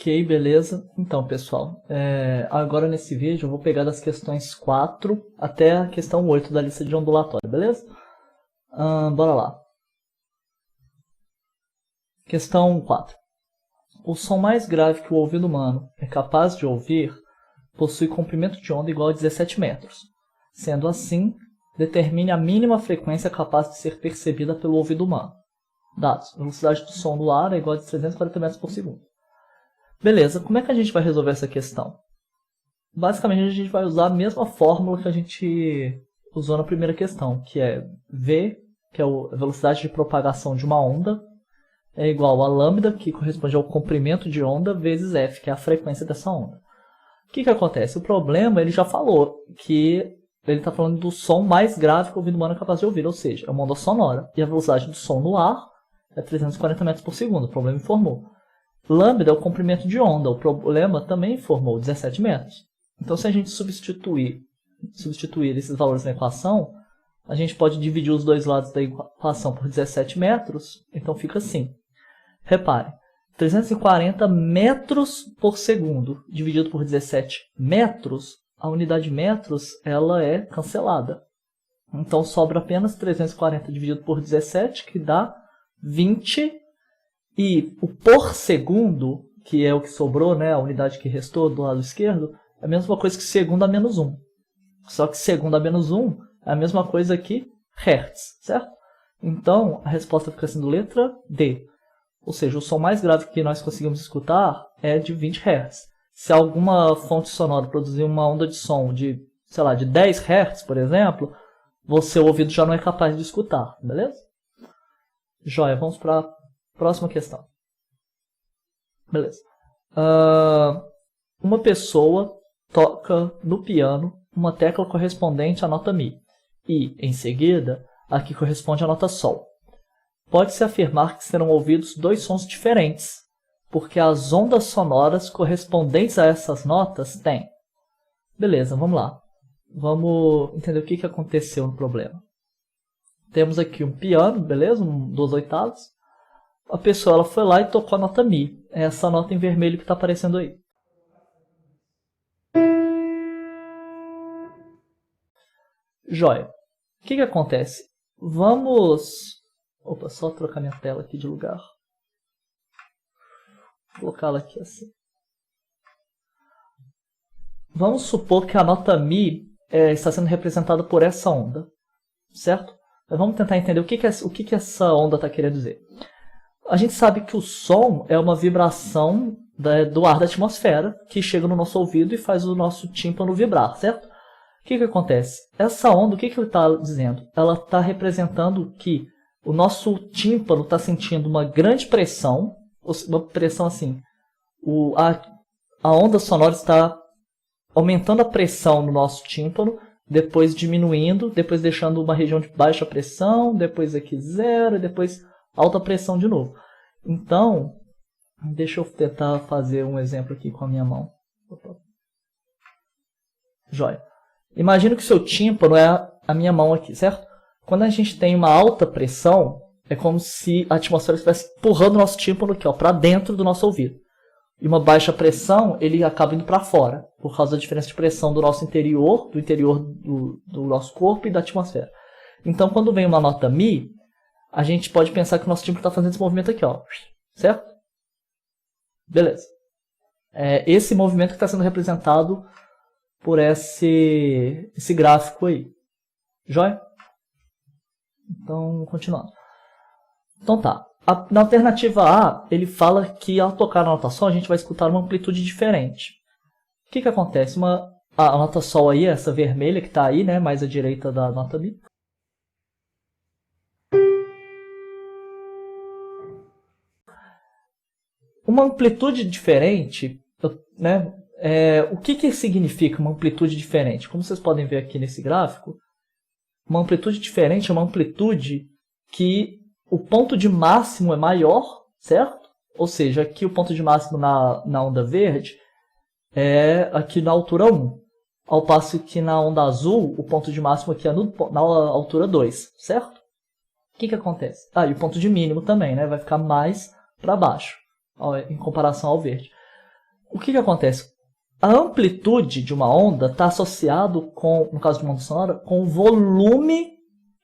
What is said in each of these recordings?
Ok, beleza. Então, pessoal, agora nesse vídeo eu vou pegar das questões 4 até a questão 8 da lista de ondulatória, beleza? Bora lá. Questão 4. O som mais grave que o ouvido humano é capaz de ouvir possui comprimento de onda igual a 17 metros. Sendo assim, determine a mínima frequência capaz de ser percebida pelo ouvido humano. Dados. A velocidade do som no ar é igual a 340 metros por segundo. Beleza, como é que a gente vai resolver essa questão? Basicamente a gente vai usar a mesma fórmula que a gente usou na primeira questão, que é V, que é a velocidade de propagação de uma onda, é igual a lambda, que corresponde ao comprimento de onda, vezes F, que é a frequência dessa onda. O que acontece? O problema, ele já falou que ele está falando do som mais grave que o ouvido humano é capaz de ouvir, ou seja, é uma onda sonora, e a velocidade do som no ar é 340 metros por segundo, o problema informou. Lambda é o comprimento de onda, o problema também informou 17 metros. Então, se a gente substituir esses valores na equação, a gente pode dividir os dois lados da equação por 17 metros, então fica assim. Repare, 340 metros por segundo dividido por 17 metros, a unidade metros ela é cancelada. Então, sobra apenas 340 dividido por 17, que dá 20. E o por segundo, que é o que sobrou, né, a unidade que restou do lado esquerdo, é a mesma coisa que segundo a menos 1. Só que segundo a menos 1 é a mesma coisa que hertz, certo? Então, a resposta fica sendo letra D. Ou seja, o som mais grave que nós conseguimos escutar é de 20 Hz. Se alguma fonte sonora produzir uma onda de som de, sei lá, de 10 Hz, por exemplo, o seu ouvido já não é capaz de escutar, beleza? Joia, vamos para a próxima questão. Beleza. Uma pessoa toca no piano uma tecla correspondente à nota Mi e, em seguida, a que corresponde à nota Sol. Pode-se afirmar que serão ouvidos dois sons diferentes, porque as ondas sonoras correspondentes a essas notas têm. Beleza, vamos lá. Vamos entender o que aconteceu no problema. Temos aqui um piano, beleza? Um 2/8. A pessoa ela foi lá e tocou a nota Mi. É essa nota em vermelho que está aparecendo aí. Joia. O que acontece? Vamos... Opa, só trocar minha tela aqui de lugar. Vou colocá-la aqui assim. Vamos supor que a nota Mi está sendo representada por essa onda. Certo? Mas vamos tentar entender o que essa onda está querendo dizer. A gente sabe que o som é uma vibração do ar da atmosfera que chega no nosso ouvido e faz o nosso tímpano vibrar, certo? O que acontece? Essa onda, o que ele está dizendo? Ela está representando que o nosso tímpano está sentindo uma grande pressão, uma pressão assim, a onda sonora está aumentando a pressão no nosso tímpano, depois diminuindo, depois deixando uma região de baixa pressão, depois aqui zero, depois alta pressão de novo. Então, deixa eu tentar fazer um exemplo aqui com a minha mão. Opa. Joia. Imagina que o seu tímpano é a minha mão aqui, certo? Quando a gente tem uma alta pressão, é como se a atmosfera estivesse empurrando o nosso tímpano aqui, para dentro do nosso ouvido. E uma baixa pressão, ele acaba indo para fora, por causa da diferença de pressão do nosso interior, do nosso corpo e da atmosfera. Então, quando vem uma nota Mi, a gente pode pensar que o nosso tímpano está fazendo esse movimento aqui, ó, certo? Beleza. É esse movimento que está sendo representado por esse gráfico aí. Joia? Então, continuando. Então tá. Na alternativa A, ele fala que ao tocar na nota Sol, a gente vai escutar uma amplitude diferente. O que acontece? A nota Sol aí, essa vermelha que está aí, né, mais à direita da nota Mi. Uma amplitude diferente, né, o que significa uma amplitude diferente? Como vocês podem ver aqui nesse gráfico, uma amplitude diferente é uma amplitude que o ponto de máximo é maior, certo? Ou seja, aqui o ponto de máximo na onda verde é aqui na altura 1. Ao passo que na onda azul, o ponto de máximo aqui é na altura 2, certo? O que acontece? E o ponto de mínimo também, né? Vai ficar mais para baixo, em comparação ao verde. O que acontece? A amplitude de uma onda está associado com, no caso de uma onda sonora, com o volume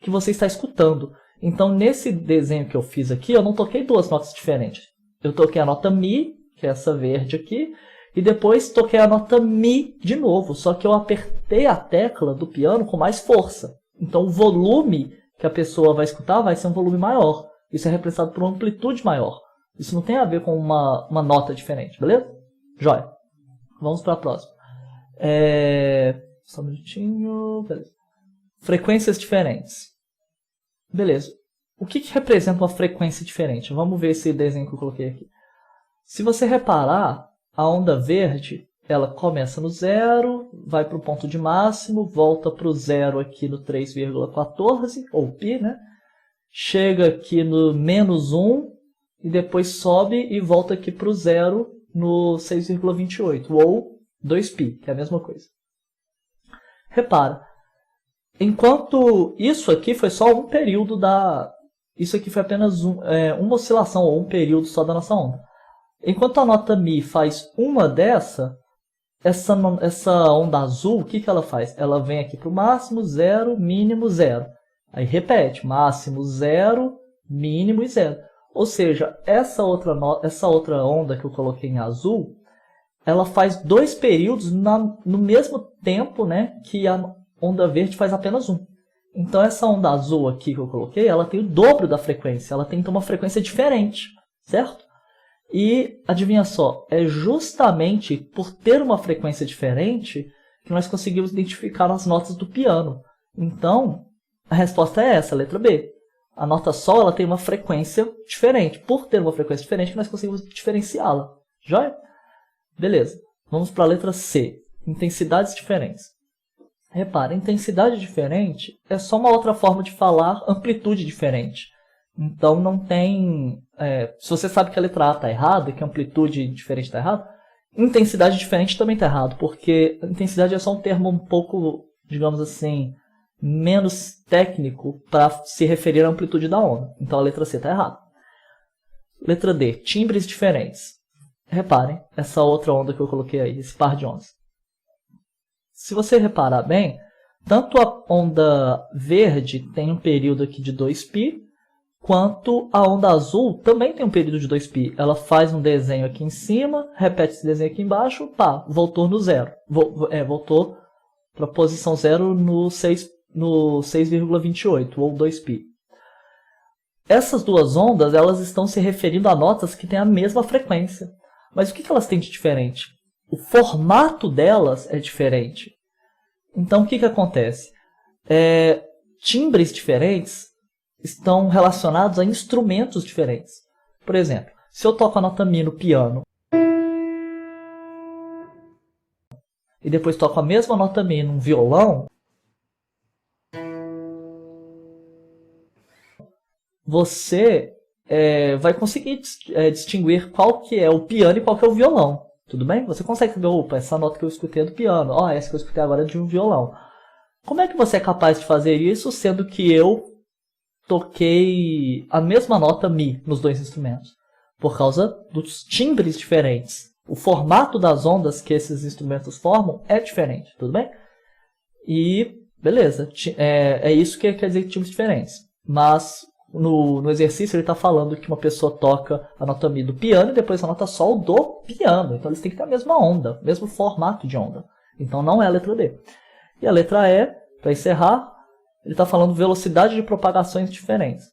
que você está escutando. Então, nesse desenho que eu fiz aqui, eu não toquei duas notas diferentes. Eu toquei a nota Mi, que é essa verde aqui, e depois toquei a nota Mi de novo, só que eu apertei a tecla do piano com mais força. Então, o volume que a pessoa vai escutar vai ser um volume maior. Isso é representado por uma amplitude maior. Isso não tem a ver com uma nota diferente, beleza? Jóia. Vamos para a próxima. Só um minutinho. Beleza. Frequências diferentes. Beleza. O que representa uma frequência diferente? Vamos ver esse desenho que eu coloquei aqui. Se você reparar, a onda verde, ela começa no zero, vai para o ponto de máximo, volta para o zero aqui no 3,14, ou π, né? Chega aqui no menos 1, e depois sobe e volta aqui para o zero no 6,28, ou 2π, que é a mesma coisa. Repara, enquanto isso aqui foi só um período da... Isso aqui foi apenas uma oscilação, ou um período só da nossa onda. Enquanto a nota Mi faz uma dessa, essa onda azul, o que ela faz? Ela vem aqui para o máximo, zero, mínimo, zero. Aí repete, máximo, zero, mínimo e zero. Ou seja, essa outra onda que eu coloquei em azul, ela faz dois períodos no mesmo tempo, né, que a onda verde faz apenas um. Então essa onda azul aqui que eu coloquei, ela tem o dobro da frequência. Ela tem então uma frequência diferente, certo? E adivinha só, é justamente por ter uma frequência diferente que nós conseguimos identificar as notas do piano. Então, a resposta é essa, a letra B. A nota Sol ela tem uma frequência diferente. Por ter uma frequência diferente, nós conseguimos diferenciá-la. Joia? Beleza. Vamos para a letra C. Intensidades diferentes. Repara, intensidade diferente é só uma outra forma de falar amplitude diferente. Então não tem... se você sabe que a letra A está errada, que a amplitude diferente está errada, intensidade diferente também está errado, porque intensidade é só um termo um pouco, digamos assim, menos técnico para se referir à amplitude da onda. Então a letra C está errada. Letra D, timbres diferentes. Reparem, essa outra onda que eu coloquei aí, esse par de ondas. Se você reparar bem, tanto a onda verde tem um período aqui de 2π, quanto a onda azul também tem um período de 2π. Ela faz um desenho aqui em cima, repete esse desenho aqui embaixo, pá, voltou no zero. Voltou para a posição zero no 6,28, ou 2π. Essas duas ondas elas estão se referindo a notas que têm a mesma frequência. Mas o que elas têm de diferente? O formato delas é diferente. Então o que acontece? Timbres diferentes estão relacionados a instrumentos diferentes. Por exemplo, se eu toco a nota Mi no piano e depois toco a mesma nota Mi num violão, você vai conseguir distinguir qual que é o piano e qual que é o violão. Tudo bem? Você consegue saber, opa, essa nota que eu escutei é do piano, essa que eu escutei agora é de um violão. Como é que você é capaz de fazer isso, sendo que eu toquei a mesma nota Mi nos dois instrumentos? Por causa dos timbres diferentes. O formato das ondas que esses instrumentos formam é diferente, tudo bem? E, beleza, é isso que quer dizer timbres diferentes. Mas no exercício ele está falando que uma pessoa toca a nota Mi do piano e depois a nota Sol do piano. Então eles têm que ter a mesma onda, o mesmo formato de onda. Então não é a letra D. E a letra E, para encerrar, ele está falando velocidade de propagações diferentes.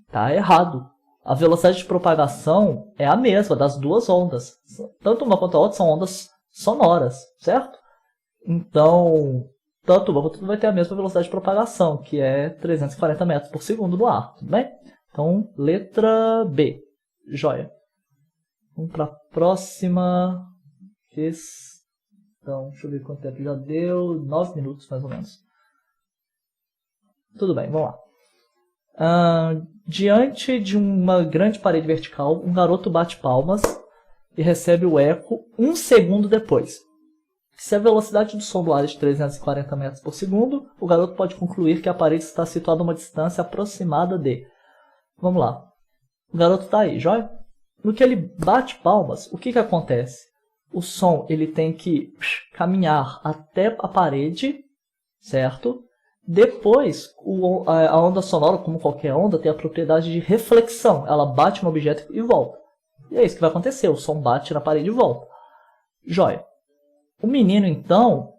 Está errado. A velocidade de propagação é a mesma das duas ondas. Tanto uma quanto a outra são ondas sonoras, certo? Então, tanto uma quanto a outra vai ter a mesma velocidade de propagação, que é 340 metros por segundo no ar. Tudo bem? Então, letra B. Joia. Vamos para a próxima questão. Deixa eu ver quanto tempo já deu. 9 minutos, mais ou menos. Tudo bem, vamos lá. Diante de uma grande parede vertical, um garoto bate palmas e recebe o eco 1 segundo depois. Se a velocidade do som do ar é de 340 metros por segundo, o garoto pode concluir que a parede está situada a uma distância aproximada de... Vamos lá. O garoto está aí, joia? No que ele bate palmas, o que acontece? o som ele tem que caminhar até a parede, certo? Depois, a onda sonora, como qualquer onda, tem a propriedade de reflexão. Ela bate no objeto e volta. E é isso que vai acontecer, o som bate na parede e volta. Joia. O menino, então,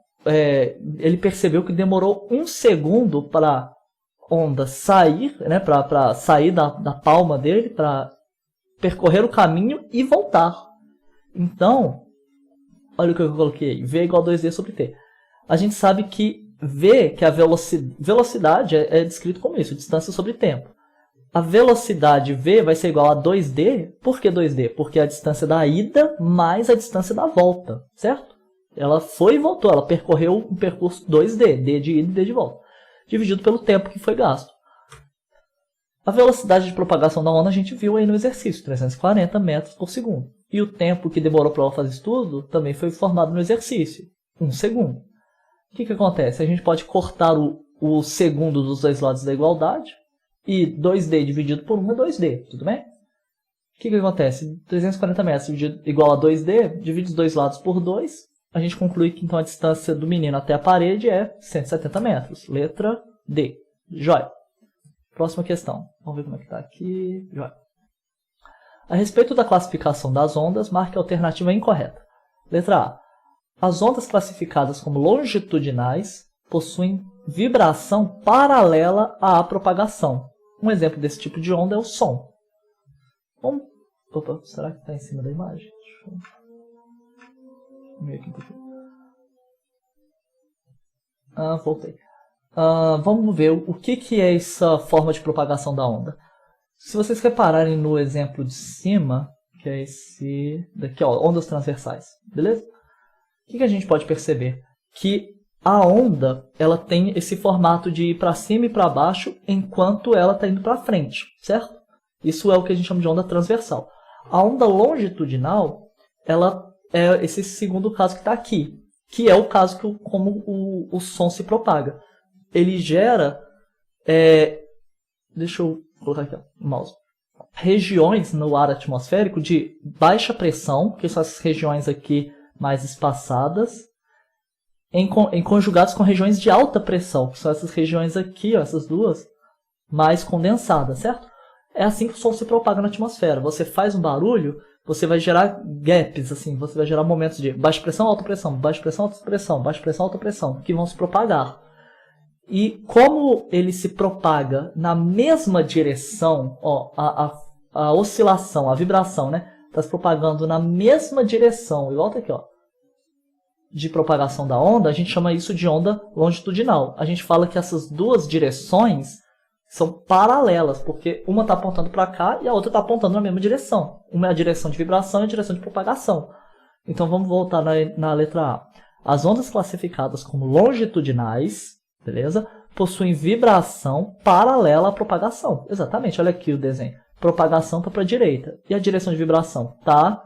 ele percebeu que demorou 1 segundo para a onda sair, né, para sair da palma dele, para percorrer o caminho e voltar. Então, olha o que eu coloquei, V igual a 2D sobre T. A gente sabe que V, que é a velocidade, é descrito como isso, distância sobre tempo. A velocidade V vai ser igual a 2D. Por que 2D? Porque é a distância da ida mais a distância da volta, certo? Ela foi e voltou, ela percorreu um percurso 2D, D de ida e D de volta, dividido pelo tempo que foi gasto. A velocidade de propagação da onda a gente viu aí no exercício, 340 metros por segundo. E o tempo que demorou para ela fazer isso tudo também foi formado no exercício, 1 segundo. O que acontece? A gente pode cortar o segundo dos dois lados da igualdade, e 2D dividido por 1 é 2D, tudo bem? O que acontece? 340 metros igual a 2D, divide os dois lados por 2, a gente conclui que então a distância do menino até a parede é 170 metros. Letra D. Joia. Próxima questão. Vamos ver como é que está aqui. Joia. A respeito da classificação das ondas, marque a alternativa incorreta. Letra A. As ondas classificadas como longitudinais possuem vibração paralela à propagação. Um exemplo desse tipo de onda é o som. Opa, será que está em cima da imagem? Deixa eu ver aqui um pouquinho. Voltei. Vamos ver o que é essa forma de propagação da onda. Se vocês repararem no exemplo de cima, que é esse daqui, ó, ondas transversais, beleza? O que a gente pode perceber? Que a onda ela tem esse formato de ir para cima e para baixo enquanto ela está indo para frente, certo? Isso é o que a gente chama de onda transversal. A onda longitudinal, ela é esse segundo caso que está aqui, que é o caso como o som se propaga. Ele gera, deixa eu colocar aqui o mouse, regiões no ar atmosférico de baixa pressão, que são essas regiões aqui mais espaçadas, em conjugados com regiões de alta pressão, que são essas regiões aqui, ó, essas duas, mais condensadas, certo? É assim que o som se propaga na atmosfera. Você faz um barulho, você vai gerar gaps, assim, você vai gerar momentos de baixa pressão, alta pressão, baixa pressão, alta pressão, baixa pressão, alta pressão, que vão se propagar. E como ele se propaga na mesma direção, ó, a oscilação, a vibração, né, está se propagando na mesma direção, igual tá aqui, ó, de propagação da onda, a gente chama isso de onda longitudinal. A gente fala que essas duas direções são paralelas, porque uma está apontando para cá e a outra está apontando na mesma direção. Uma é a direção de vibração e a direção de propagação. Então vamos voltar na letra A. As ondas classificadas como longitudinais, beleza? Possuem vibração paralela à propagação. Exatamente, olha aqui o desenho. Propagação está para a direita. E a direção de vibração está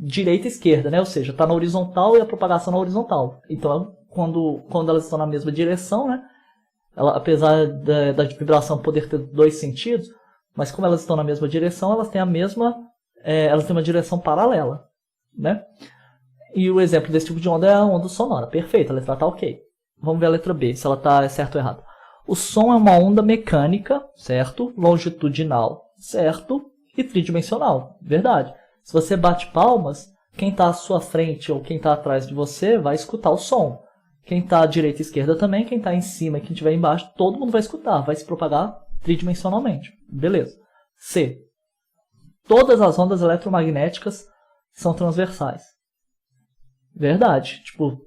direita e esquerda, né? Ou seja, está na horizontal e a propagação na horizontal. Então, quando elas estão na mesma direção, né? Apesar da vibração poder ter dois sentidos, mas como elas estão na mesma direção, elas têm elas têm uma direção paralela, né? E o exemplo desse tipo de onda é a onda sonora. Perfeito, a letra A está ok. Vamos ver a letra B, se ela está certo ou errado. O som é uma onda mecânica, certo? Longitudinal, certo? E tridimensional, verdade. Se você bate palmas, quem está à sua frente ou quem está atrás de você vai escutar o som. Quem está à direita e esquerda também, quem está em cima e quem estiver embaixo, todo mundo vai escutar, vai se propagar tridimensionalmente. Beleza. C. Todas as ondas eletromagnéticas são transversais. Verdade. Tipo,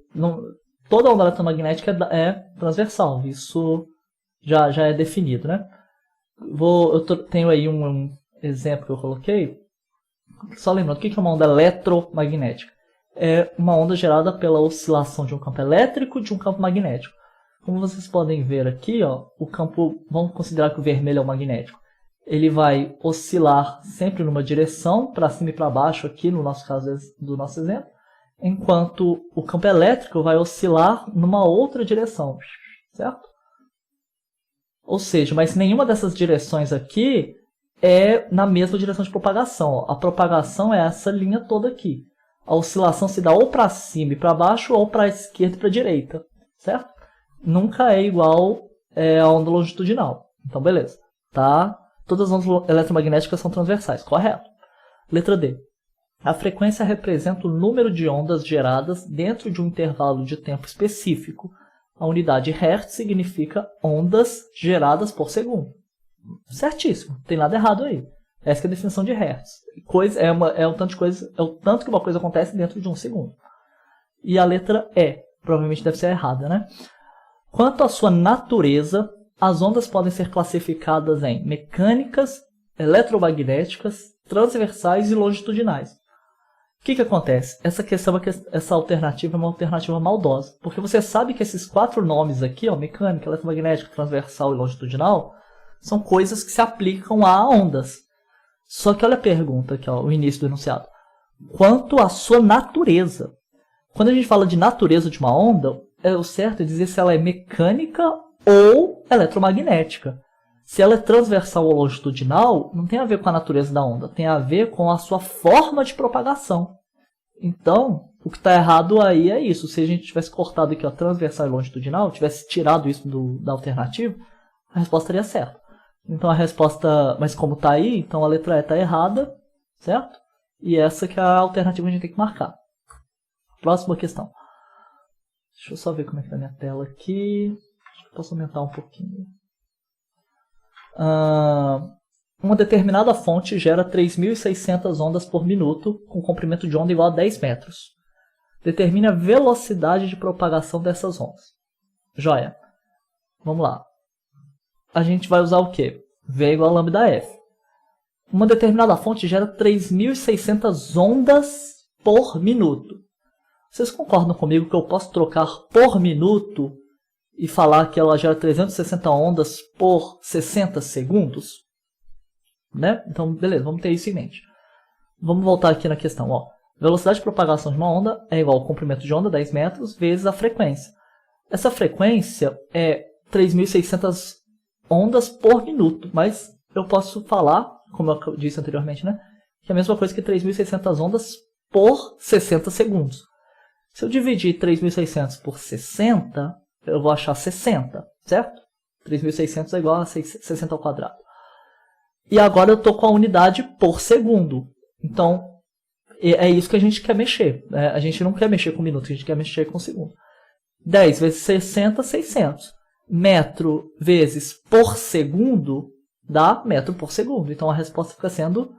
toda onda eletromagnética é transversal. Isso já é definido, né? Tenho aí um exemplo que eu coloquei. Só lembrando, o que é uma onda eletromagnética? É uma onda gerada pela oscilação de um campo elétrico e de um campo magnético. Como vocês podem ver aqui, ó, o campo, vamos considerar que o vermelho é o magnético. Ele vai oscilar sempre numa direção, para cima e para baixo, aqui no nosso caso do nosso exemplo, enquanto o campo elétrico vai oscilar numa outra direção, certo? Ou seja, mas nenhuma dessas direções aqui é na mesma direção de propagação. Ó. A propagação é essa linha toda aqui. a oscilação se dá ou para cima e para baixo ou para a esquerda e para a direita, certo? Nunca é igual a onda longitudinal. Então, beleza. Tá? Todas as ondas eletromagnéticas são transversais, correto. Letra D. A frequência representa o número de ondas geradas dentro de um intervalo de tempo específico. A unidade Hertz significa ondas geradas por segundo. Certíssimo, não tem nada errado aí. Essa é a definição de Hertz. É o tanto que uma coisa acontece dentro de um segundo. E a letra E, provavelmente deve ser errada, né? Quanto à sua natureza, as ondas podem ser classificadas em mecânicas, eletromagnéticas, transversais e longitudinais. O que acontece? Essa alternativa é uma alternativa maldosa, porque você sabe que esses 4 nomes aqui, ó, mecânica, eletromagnética, transversal e longitudinal, são coisas que se aplicam a ondas. Só que olha a pergunta aqui, ó, o início do enunciado. Quanto à sua natureza. Quando a gente fala de natureza de uma onda, o certo é dizer se ela é mecânica ou eletromagnética. Se ela é transversal ou longitudinal, não tem a ver com a natureza da onda, tem a ver com a sua forma de propagação. Então, o que está errado aí é isso. Se a gente tivesse cortado aqui, ó, transversal e longitudinal, tivesse tirado isso da alternativa, a resposta estaria certa. Então a resposta, mas como está aí, então a letra E está errada, certo? E essa que é a alternativa que a gente tem que marcar. Próxima questão. Deixa eu só ver como é que está a minha tela aqui. Acho que posso aumentar um pouquinho. Uma determinada fonte gera 3.600 ondas por minuto, com comprimento de onda igual a 10 metros. Determine a velocidade de propagação dessas ondas. Joia. Vamos lá. A gente vai usar o quê? V igual a lambda F. Uma determinada fonte gera 3.600 ondas por minuto. Vocês concordam comigo que eu posso trocar por minuto e falar que ela gera 360 ondas por 60 segundos? Né? Então, beleza, vamos ter isso em mente. Vamos voltar aqui na questão. Ó. Velocidade de propagação de uma onda é igual ao comprimento de onda, 10 metros, vezes a frequência. Essa frequência é 3.600 ondas por minuto, mas eu posso falar, como eu disse anteriormente, né, que é a mesma coisa que 3.600 ondas por 60 segundos. Se eu dividir 3.600 por 60, eu vou achar 60, certo? 3.600 é igual a 60 ao quadrado. E agora eu estou com a unidade por segundo. Então, é isso que a gente quer mexer. Né? A gente não quer mexer com minuto, a gente quer mexer com segundo. 10 vezes 60, 600. Metro vezes por segundo dá metro por segundo. Então a resposta fica sendo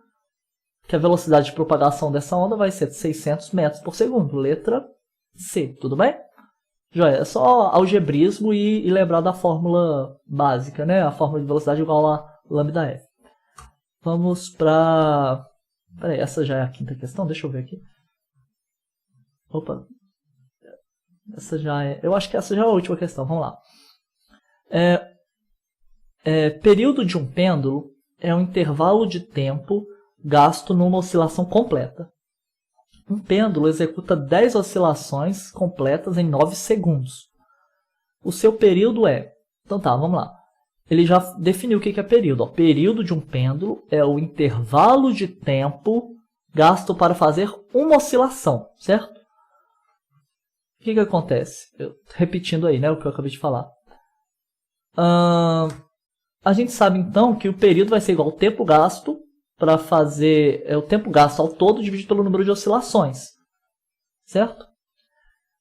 que a velocidade de propagação dessa onda vai ser de 600 metros por segundo. Letra C, tudo bem? Joia, é só algebrismo e lembrar da fórmula básica, né? A fórmula de velocidade igual a lambda F. Vamos para... Peraí, essa já é a quinta questão? Deixa eu ver aqui. Opa. Essa já é... Eu acho que essa já é a última questão. Vamos lá. Período de um pêndulo é um intervalo de tempo gasto numa oscilação completa. Um pêndulo executa 10 oscilações completas em 9 segundos. O seu período é... Então tá, vamos lá. Ele já definiu o que é período. Ó, período de um pêndulo é o intervalo de tempo gasto para fazer uma oscilação, certo? O que acontece? Repetindo aí, né, o que eu acabei de falar. A gente sabe então que o período vai ser igual ao tempo gasto para fazer o tempo gasto ao todo dividido pelo número de oscilações, certo?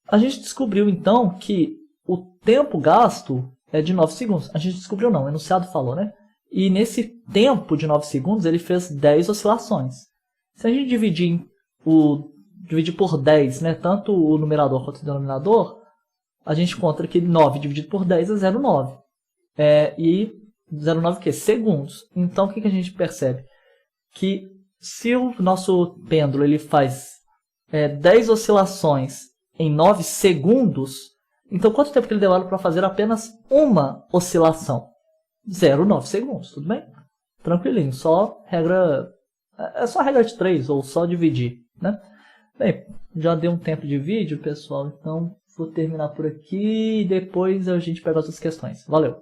A gente descobriu então que o tempo gasto é de 9 segundos. A gente descobriu não, o enunciado falou, né? E nesse tempo de 9 segundos ele fez 10 oscilações. Se a gente dividir por 10, né, tanto o numerador quanto o denominador, a gente encontra que 9 dividido por 10 é 0,9. E 0,9 o quê? Segundos. Então o que a gente percebe? Que se o nosso pêndulo ele faz 10 oscilações em 9 segundos, então quanto tempo que ele demora para fazer apenas uma oscilação? 0,9 segundos, tudo bem? Tranquilinho, é só regra de 3, ou só dividir, né? Bem, já deu um tempo de vídeo, pessoal, então vou terminar por aqui e depois a gente pega as outras questões. Valeu!